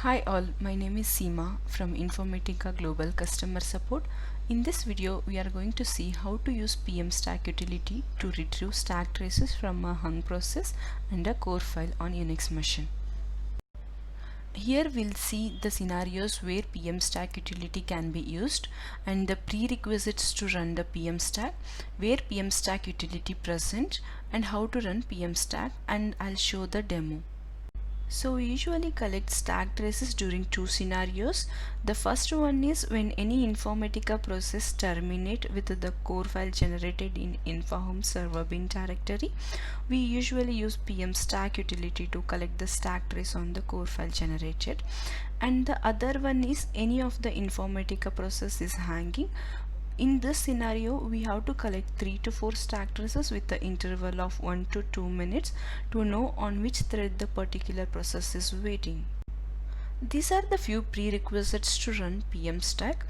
Hi all, my name is Seema from Informatica Global Customer Support. In this video, we are going to see how to use PM Stack utility to retrieve stack traces from a hung process and a core file on Unix machine. Here we'll see the scenarios where PM Stack utility can be used and the prerequisites to run the PM Stack, where PM Stack utility present and how to run PM Stack, and I'll show the demo. So we usually collect stack traces during two scenarios. The first one is when any Informatica process terminate with the core file generated in InfoHome server bin directory. We usually use PM stack utility to collect the stack trace on the core file generated. And the other one is any of the Informatica process is hanging. In this scenario, we have to collect 3 to 4 stack traces with the interval of 1 to 2 minutes to know on which thread the particular process is waiting. These are the few prerequisites to run PM Stack.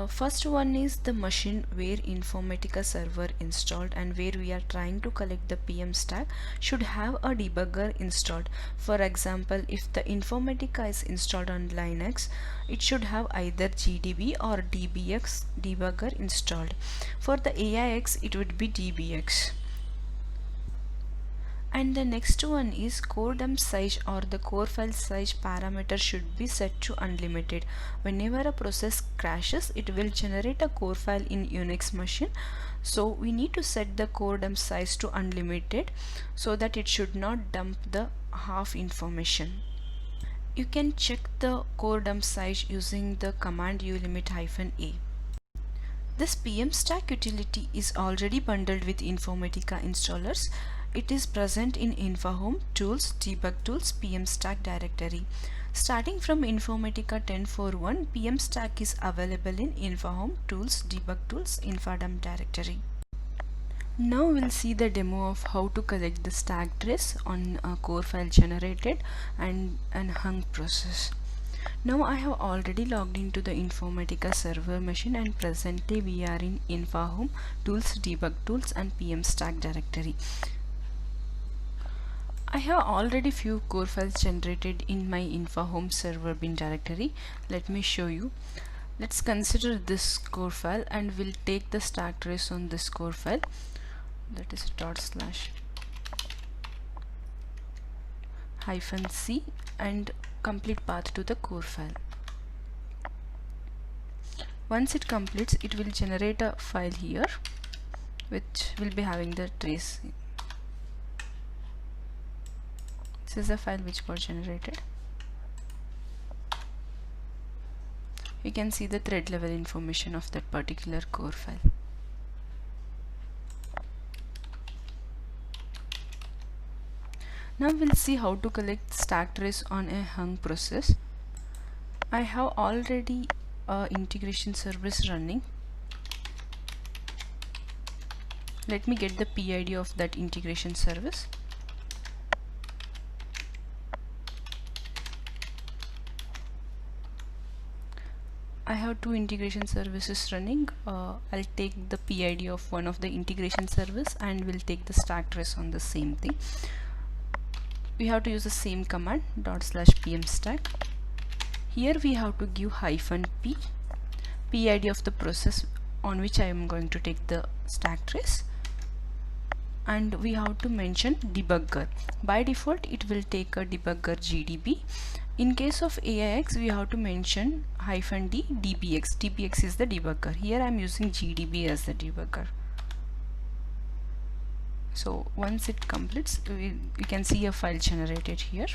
First one is the machine where Informatica server installed and where we are trying to collect the PM Stack should have a debugger installed. For example, if the Informatica is installed on Linux, it should have either GDB or DBX debugger installed. For the AIX, it would be DBX. And the next one is core dump size or the core file size parameter should be set to unlimited. Whenever a process crashes, it will generate a core file in Unix machine. So we need to set the core dump size to unlimited so that it should not dump the half information. You can check the core dump size using the command ulimit -a. This PM Stack utility is already bundled with Informatica installers. It is present in InfoHome, Tools, Debug Tools, PM Stack directory. Starting from Informatica 10.4.1, PM Stack is available in InfoHome, Tools, Debug Tools, InfoDump directory. Now we'll see the demo of how to collect the stack trace on a core file generated and an hung process. Now I have already logged into the Informatica server machine and presently we are in InfoHome, Tools, Debug Tools and PM Stack directory. I have already few core files generated in my InfoHome server bin directory. Let me show you. Let's consider this core file and we'll take the stack trace on this core file. That is /c and complete path to the core file. Once it completes, it will generate a file here which will be having the trace. This is the file which got generated. You can see the thread level information of that particular core file. Now we'll see how to collect stack trace on a hung process. I have already integration service running. Let me get the PID of that integration service. I have two integration services running. I'll take the PID of one of the integration service and we'll take the stack trace on the same thing. We have to use the same command /PM stack. Here we have to give -p, PID of the process on which I am going to take the stack trace, and we have to mention debugger. By default it will take a debugger GDB. In case of AIX we have to mention -d DBX. DBX is the debugger. Here I am using GDB as the debugger. So once it completes, we can see a file generated here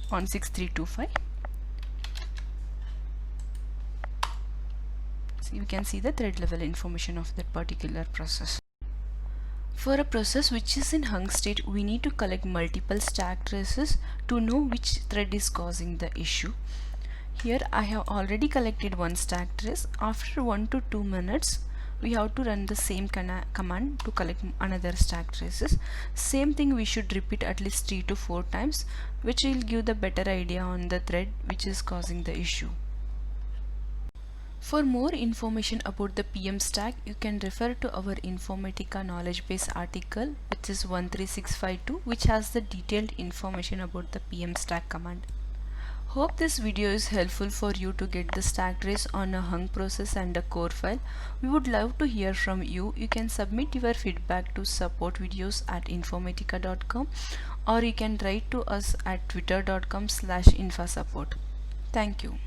on 6325. So you can see the thread level information of that particular process. For a process which is in hung state, we need to collect multiple stack traces to know which thread is causing the issue. Here I have already collected one stack trace. After 1 to 2 minutes, we have to run the same command to collect another stack traces. Same thing we should repeat at least 3 to 4 times, which will give the better idea on the thread which is causing the issue. For more information about the PM stack, you can refer to our Informatica knowledge base article, which is 13652, which has the detailed information about the PM stack command. Hope this video is helpful for you to get the stack trace on a hung process and a core file. We would love to hear from you. You can submit your feedback to supportvideos@informatica.com, or you can write to us at twitter.com/infasupport. Thank you.